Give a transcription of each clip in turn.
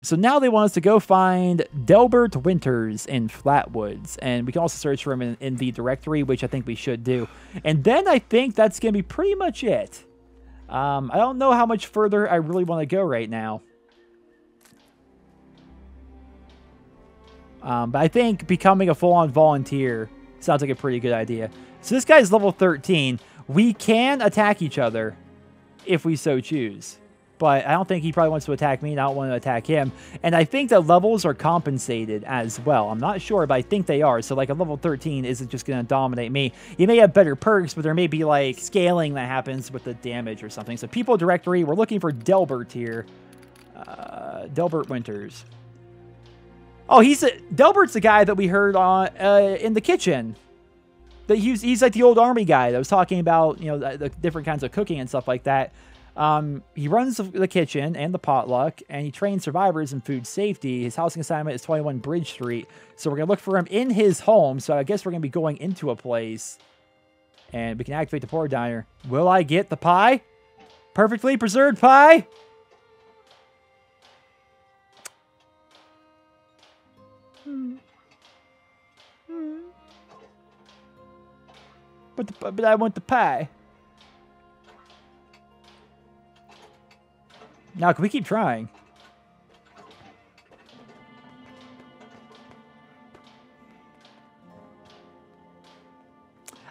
So now they want us to go find Delbert Winters in Flatwoods. And we can also search for him in the directory, which I think we should do. And then I think that's going to be pretty much it. I don't know how much further I really want to go right now. But I think becoming a full-on volunteer sounds like a pretty good idea. So this guy's level 13. We can attack each other if we so choose. But I don't think he probably wants to attack me, and I don't want to attack him. And I think the levels are compensated as well. I'm not sure, but I think they are. So, like, a level 13 isn't just going to dominate me. You may have better perks, but there may be, like, scaling that happens with the damage or something. So, people directory, we're looking for Delbert here. Delbert Winters. Oh, Delbert's the guy that we heard on in the kitchen. He's like the old army guy that was talking about, you know, the different kinds of cooking and stuff like that. He runs the kitchen and the potluck, and he trains survivors in food safety. His housing assignment is 21 Bridge Street. So we're going to look for him in his home. So I guess we're going to be going into a place, and we can activate the Poor Diner. Will I get the pie? Perfectly preserved pie? But I want the pie. Now, can we keep trying?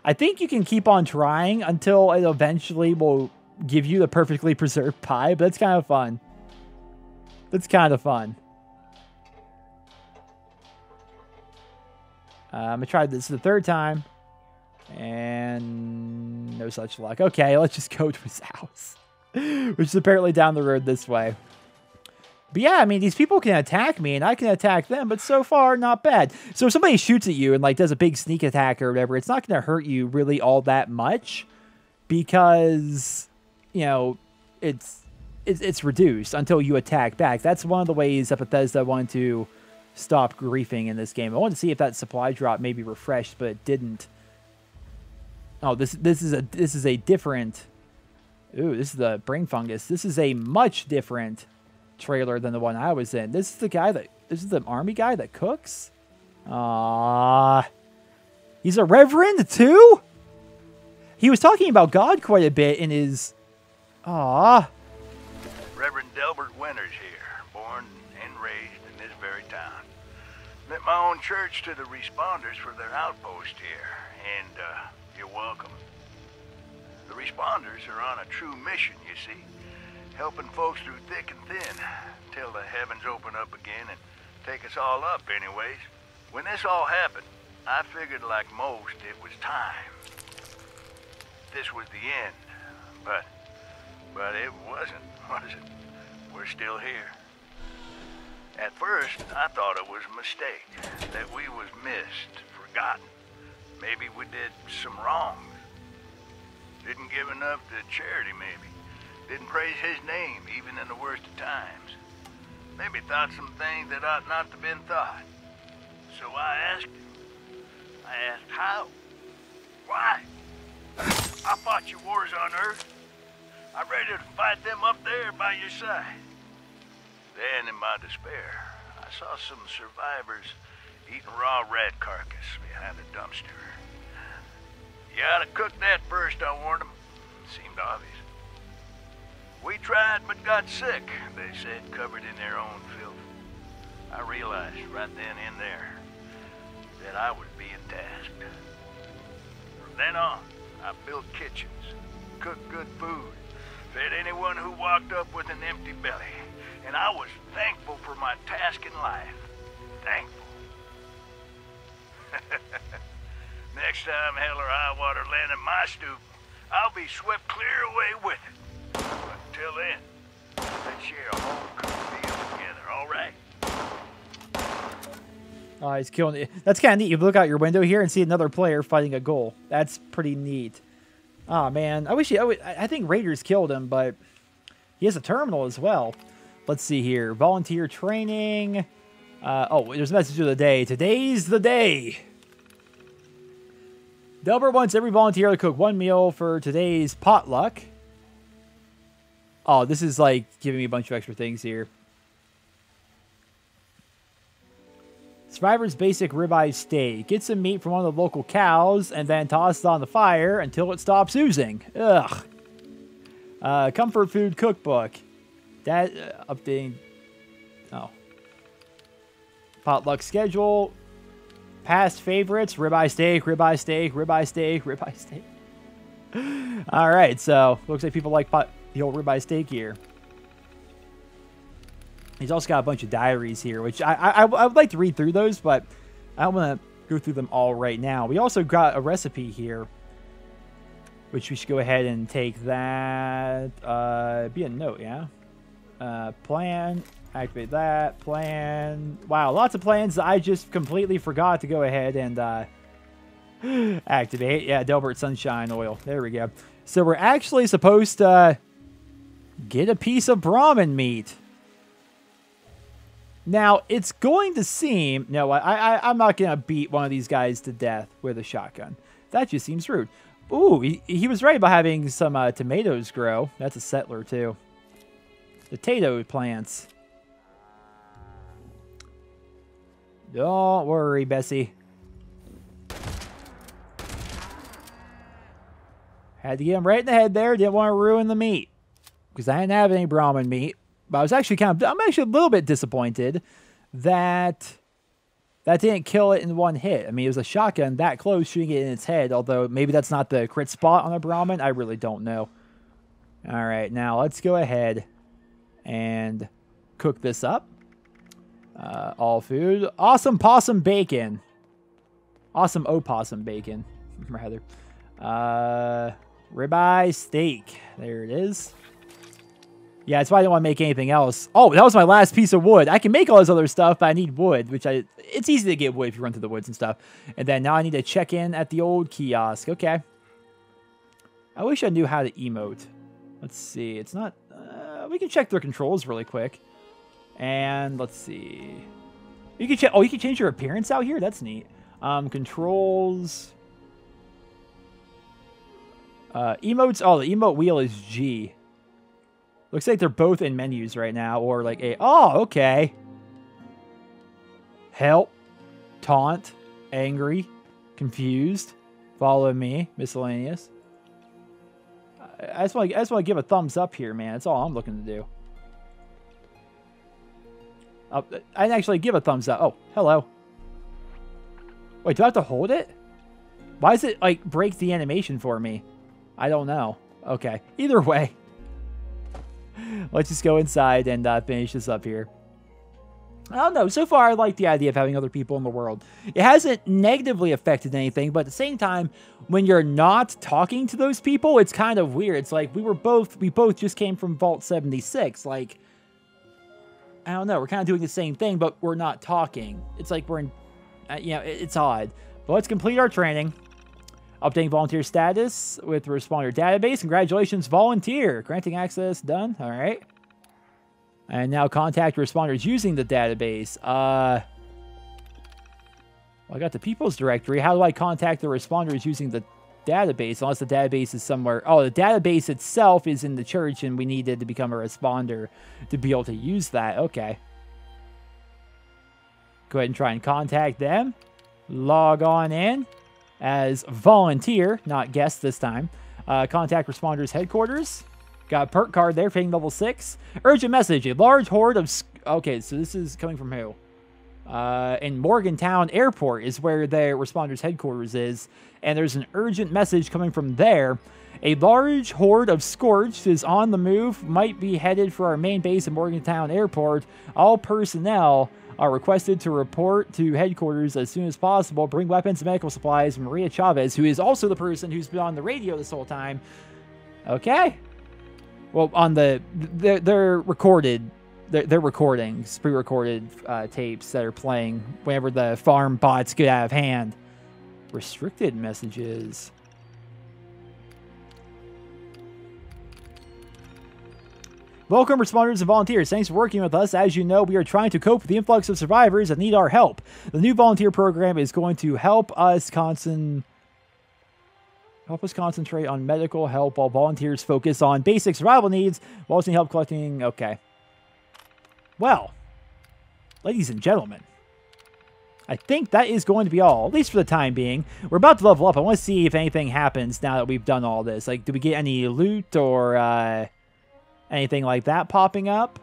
I think you can keep on trying until it eventually will give you the perfectly preserved pie, but that's kind of fun. That's kind of fun. I'm going to try this the third time. And no such luck. Okay, let's just go to his house. Which is apparently down the road this way. But yeah, I mean, these people can attack me, and I can attack them, but so far, not bad. So if somebody shoots at you and, like, does a big sneak attack or whatever, it's not going to hurt you really all that much. Because, you know, it's reduced until you attack back. That's one of the ways that Bethesda wanted to stop griefing in this game. I wanted to see if that supply drop maybe refreshed, but it didn't. Oh, this is a different. Ooh, this is the brain fungus. This is a much different trailer than the one I was in. This is the army guy that cooks. He's a reverend too? He was talking about God quite a bit in his. Reverend Delbert Winters here, born and raised in this very town. Lit my own church to the responders for their outpost here, and you're welcome. The responders are on a true mission, you see, helping folks through thick and thin, till the heavens open up again and take us all up anyways. When this all happened, I figured like most it was time. This was the end, but it wasn't, was it? We're still here. At first, I thought it was a mistake, that we was missed, forgotten. Maybe we did some wrongs. Didn't give enough to charity, maybe. Didn't praise his name, even in the worst of times. Maybe thought some things that ought not to have been thought. So I asked him. I asked how? Why? I fought your wars on Earth. I'm ready to fight them up there by your side. Then, in my despair, I saw some survivors eating raw rat carcass behind a dumpster. You ought to cook that first, I warned them. Seemed obvious. We tried but got sick, they said, covered in their own filth. I realized right then and there that I was being tasked. From then on, I built kitchens, cooked good food, fed anyone who walked up with an empty belly, and I was thankful for my task in life. Thankful. Next time hell or high water land in my stoop, I'll be swept clear away with it. But until then, let's share a home cooked meal together, all right? Oh, he's killing it. That's kind of neat. You look out your window here and see another player fighting a goal. That's pretty neat. Oh, man. I think Raiders killed him, but he has a terminal as well. Let's see here. Volunteer training. There's a message of the day. Today's the day. Delbert wants every volunteer to cook one meal for today's potluck. Oh, this is like giving me a bunch of extra things here. Survivor's basic ribeye steak. Get some meat from one of the local cows and then toss it on the fire until it stops oozing. Ugh. Comfort food cookbook. That updating. Oh. Potluck schedule. Past favorites. Ribeye steak, ribeye steak, ribeye steak, ribeye steak. All right, so looks like people like the old ribeye steak here. He's also got a bunch of diaries here, which I would like to read through those, but I don't want to go through them all right now. We also got a recipe here, which we should go ahead and take that. Be a note, yeah? Plan, activate that, plan. Wow, lots of plans that I just completely forgot to go ahead and activate. Yeah, Delbert Sunshine Oil. There we go. So we're actually supposed to get a piece of Brahmin meat. Now, it's going to seem... No, I'm not going to beat one of these guys to death with a shotgun. That just seems rude. Ooh, he was right about having some tomatoes grow. That's a settler, too. Potato plants. Don't worry, Bessie. Had to get him right in the head there. Didn't want to ruin the meat. Because I didn't have any Brahmin meat. But I was actually I'm actually a little bit disappointed that didn't kill it in one hit. I mean, it was a shotgun that close, shooting it in its head. Although maybe that's not the crit spot on a Brahmin. I really don't know. All right, now let's go ahead and cook this up. All food. Awesome possum bacon. Awesome opossum bacon, rather. Ribeye steak. There it is. Yeah, that's why I don't want to make anything else. Oh, that was my last piece of wood. I can make all this other stuff, but I need wood, which it's easy to get wood if you run through the woods and stuff. And then now I need to check in at the old kiosk. Okay. I wish I knew how to emote. Let's see. It's not... we can check their controls really quick. And let's see. You can check... Oh, you can change your appearance out here? That's neat. Controls... emotes... Oh, the emote wheel is G. Looks like they're both in menus right now, or like a... Oh, okay. Help. Taunt. Angry. Confused. Follow me. Miscellaneous. I just want to give a thumbs up here, man. That's all I'm looking to do. I'd actually give a thumbs up. Oh, hello. Wait, do I have to hold it? Why does it, like, break the animation for me? I don't know. Okay. Either way. Let's just go inside and finish this up here. I don't know. So far, I like the idea of having other people in the world. It hasn't negatively affected anything, but at the same time, when you're not talking to those people, it's kind of weird. It's like we both just came from Vault 76. Like, I don't know. We're kind of doing the same thing, but we're not talking. It's like we're in, it's odd. But let's complete our training. Updating volunteer status with the responder database. Congratulations, volunteer. Granting access done. All right. And now contact responders using the database. Well, I got the people's directory. How do I contact the responders using the database? Unless the database is somewhere. Oh, the database itself is in the church, and we needed to become a responder to be able to use that. Okay. Go ahead and try and contact them. Log on in as volunteer, not guest this time. Contact responders headquarters. Got a perk card there, fitting level 6. Urgent message. A large horde of... Okay, so this is coming from who? In Morgantown Airport is where their responders headquarters is. And there's an urgent message coming from there. A large horde of Scorched is on the move. Might be headed for our main base at Morgantown Airport. All personnel are requested to report to headquarters as soon as possible. Bring weapons and medical supplies. Maria Chavez, who is also the person who's been on the radio this whole time. Okay. Well, on they're recorded. They're recordings, pre-recorded tapes that are playing whenever the farm bots get out of hand. Restricted messages. Welcome, responders and volunteers. Thanks for working with us. As you know, we are trying to cope with the influx of survivors that need our help. The new volunteer program is going to help us concentrate on medical help while volunteers focus on basic survival needs while also help collecting... Okay. Well, ladies and gentlemen, I think that is going to be all, at least for the time being. We're about to level up. I want to see if anything happens now that we've done all this. Like, do we get any loot or anything like that popping up?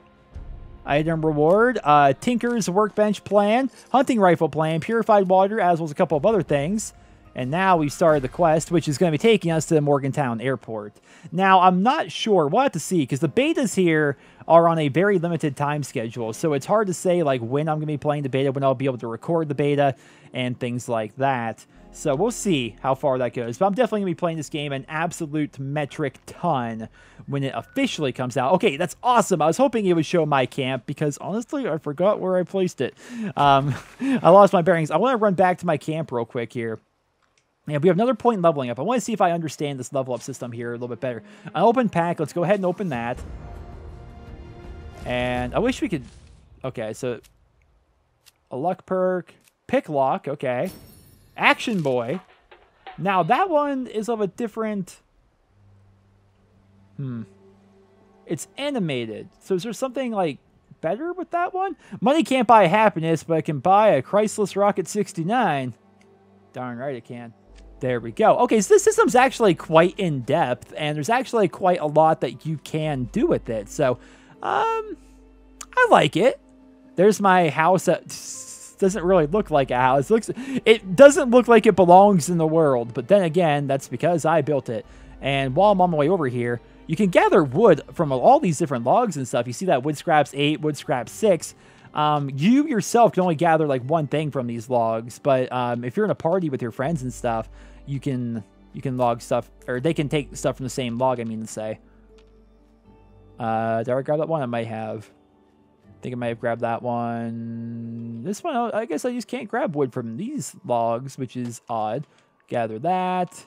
Item reward, Tinker's Workbench Plan, Hunting Rifle Plan, Purified Water, as well as a couple of other things. And now we've started the quest, which is going to be taking us to the Morgantown Airport. Now, I'm not sure. We'll have to see, because the betas here are on a very limited time schedule. So it's hard to say, like, when I'm going to be playing the beta, when I'll be able to record the beta, and things like that. So we'll see how far that goes. But I'm definitely going to be playing this game an absolute metric ton when it officially comes out. Okay, that's awesome. I was hoping it would show my camp, because honestly, I forgot where I placed it. I lost my bearings. I want to run back to my camp real quick here. And we have another point in leveling up. I want to see if I understand this level up system here a little bit better. An open pack. Let's go ahead and open that. And I wish we could... Okay, so... A luck perk. Pick lock. Okay. Action boy. Now, that one is of a different... It's animated. So is there something, like, better with that one? Money can't buy happiness, but it can buy a Chrysler Rocket 69. Darn right it can. There we go. Okay, so this system's actually quite in-depth, and there's actually quite a lot that you can do with it. So, I like it. There's my house that doesn't really look like a house. It doesn't look like it belongs in the world, but then again, that's because I built it. And while I'm on my way over here, you can gather wood from all these different logs and stuff. You see that wood scraps 8, wood scraps 6. You yourself can only gather like one thing from these logs, but if you're in a party with your friends and stuff, you can log stuff, or they can take stuff from the same log, I mean to say. Did I grab that one? I might have. I think I might have grabbed that one. This one, I guess I just can't grab wood from these logs, which is odd. Gather that.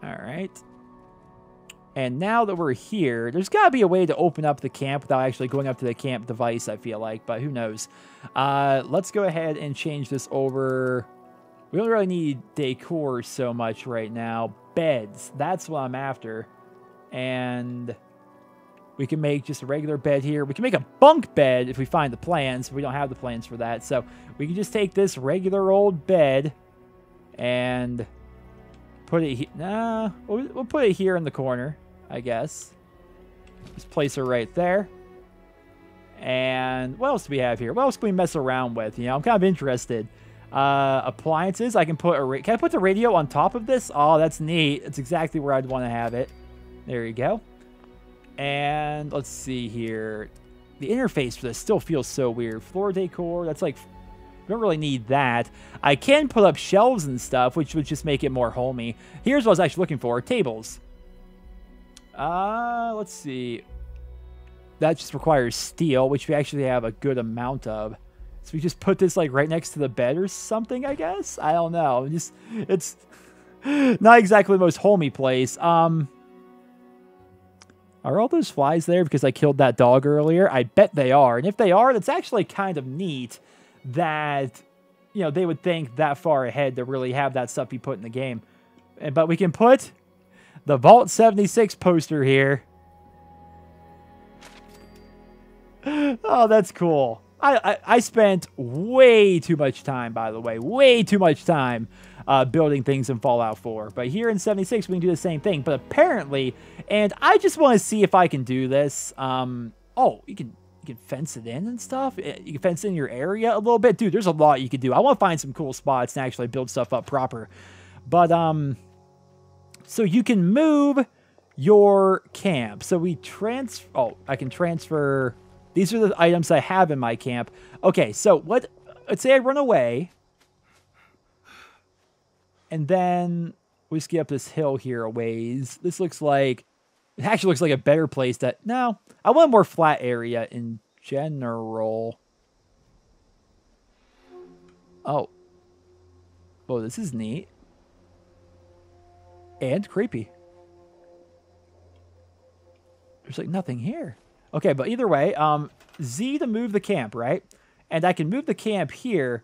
Alright. And now that we're here, there's got to be a way to open up the camp without actually going up to the camp device, I feel like, but who knows. Let's go ahead and change this over. We don't really need decor so much right now. Beds, that's what I'm after. And we can make just a regular bed here. We can make a bunk bed if we find the plans. We don't have the plans for that. So we can just take this regular old bed and put it here. Nah, we'll put it here in the corner, I guess. Just place her right there. And what else do we have here? What else can we mess around with? You know, I'm kind of interested. Appliances. I can put can I put the radio on top of this? Oh, that's neat. It's exactly where I'd want to have it. There you go. And let's see here. The interface for this still feels so weird. Floor decor. That's like, we don't really need that. I can put up shelves and stuff, which would just make it more homey. Here's what I was actually looking for. Tables. Let's see. That just requires steel, which we actually have a good amount of. So we just put this like right next to the bed or something, I guess? I don't know. It's not exactly the most homey place. Are all those flies there because I killed that dog earlier? I bet they are. And if they are, that's actually kind of neat that, you know, they would think that far ahead to really have that stuff be put in the game. But we can put the Vault 76 poster here. Oh, that's cool. I spent way too much time, by the way. Way too much time building things in Fallout 4. But here in 76, we can do the same thing. But apparently, and I just want to see if I can do this. Oh, you can fence it in and stuff. You can fence in your area a little bit. Dude, there's a lot you can do. I want to find some cool spots and actually build stuff up proper. But, so you can move your camp. So we I can transfer. These are the items I have in my camp. Okay, so let's say I run away. And then we just get up this hill here a ways. This looks like, it actually looks like a better place no, I want a more flat area in general. Oh, this is neat. And creepy. There's like nothing here. Okay, but either way, Z to move the camp, right? And I can move the camp here,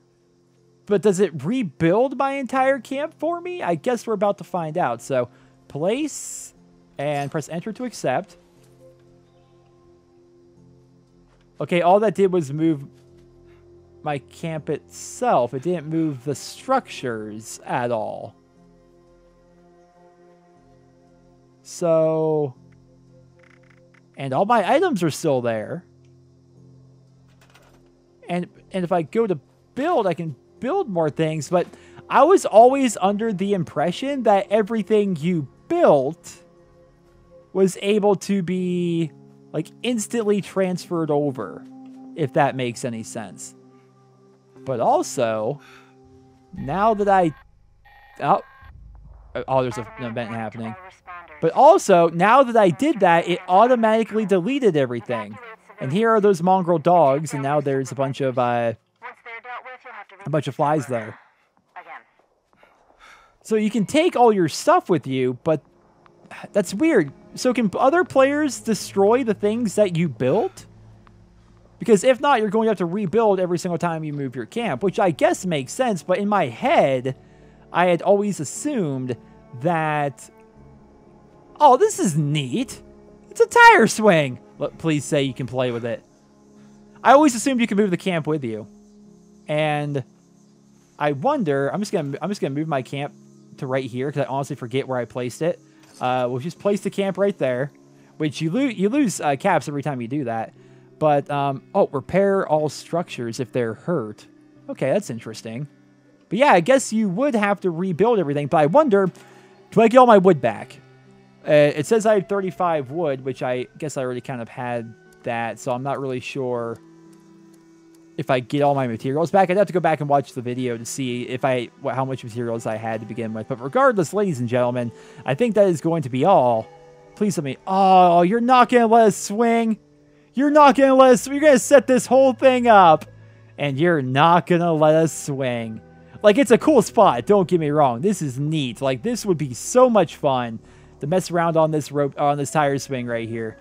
but does it rebuild my entire camp for me? I guess we're about to find out. So, place, and press enter to accept. Okay, all that did was move my camp itself. It didn't move the structures at all. So, and all my items are still there. And if I go to build, I can build more things, but I was always under the impression that everything you built was able to be like instantly transferred over, if that makes any sense. But also, now that there's an event happening. But also, now that I did that, it automatically deleted everything. And here are those mongrel dogs, and now there's a bunch of flies there. So you can take all your stuff with you, but that's weird. So can other players destroy the things that you built? Because if not, you're going to have to rebuild every single time you move your camp, which I guess makes sense. But in my head, I had always assumed that, oh, this is neat. It's a tire swing. Please say you can play with it. I always assumed you could move the camp with you. And I wonder, I'm just gonna move my camp to right here because I honestly forget where I placed it. We'll just place the camp right there, which you lose caps every time you do that. But oh, repair all structures if they're hurt. Okay, that's interesting. But yeah, I guess you would have to rebuild everything. But I wonder, do I get all my wood back? It says I have 35 wood, which I guess I already kind of had that, so I'm not really sure if I get all my materials back. I'd have to go back and watch the video to see if how much materials I had to begin with. But regardless, ladies and gentlemen, I think that is going to be all. Please let me... Oh, you're not going to let us swing? You're not going to let us... You're going to set this whole thing up, and you're not going to let us swing. Like, it's a cool spot, don't get me wrong. This is neat. Like, this would be so much fun to mess around on this rope, on this tire swing right here.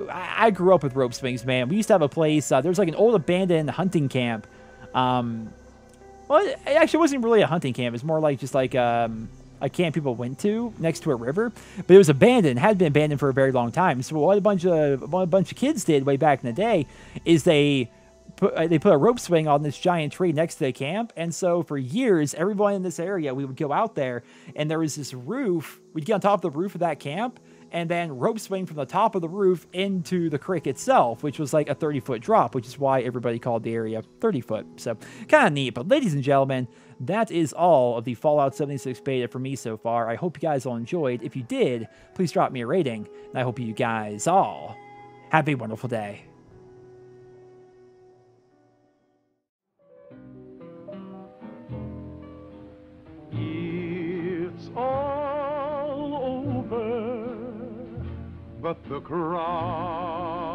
I grew up with rope swings, man. We used to have a place. There's like an old abandoned hunting camp. Well, it actually wasn't really a hunting camp. It's more like just like a camp people went to next to a river. But it was abandoned. It had been abandoned for a very long time. So what a bunch of kids did way back in the day is they put a rope swing on this giant tree next to the camp. And so for years, everyone in this area, we would go out there, and there was this roof. We'd get on top of the roof of that camp, and then rope swing from the top of the roof into the creek itself, which was like a 30-foot drop, which is why everybody called the area 30-foot. So kind of neat. But ladies and gentlemen, that is all of the Fallout 76 beta for me so far. I hope you guys all enjoyed. If you did, please drop me a rating, and I hope you guys all have a wonderful day. It's all over, but the cry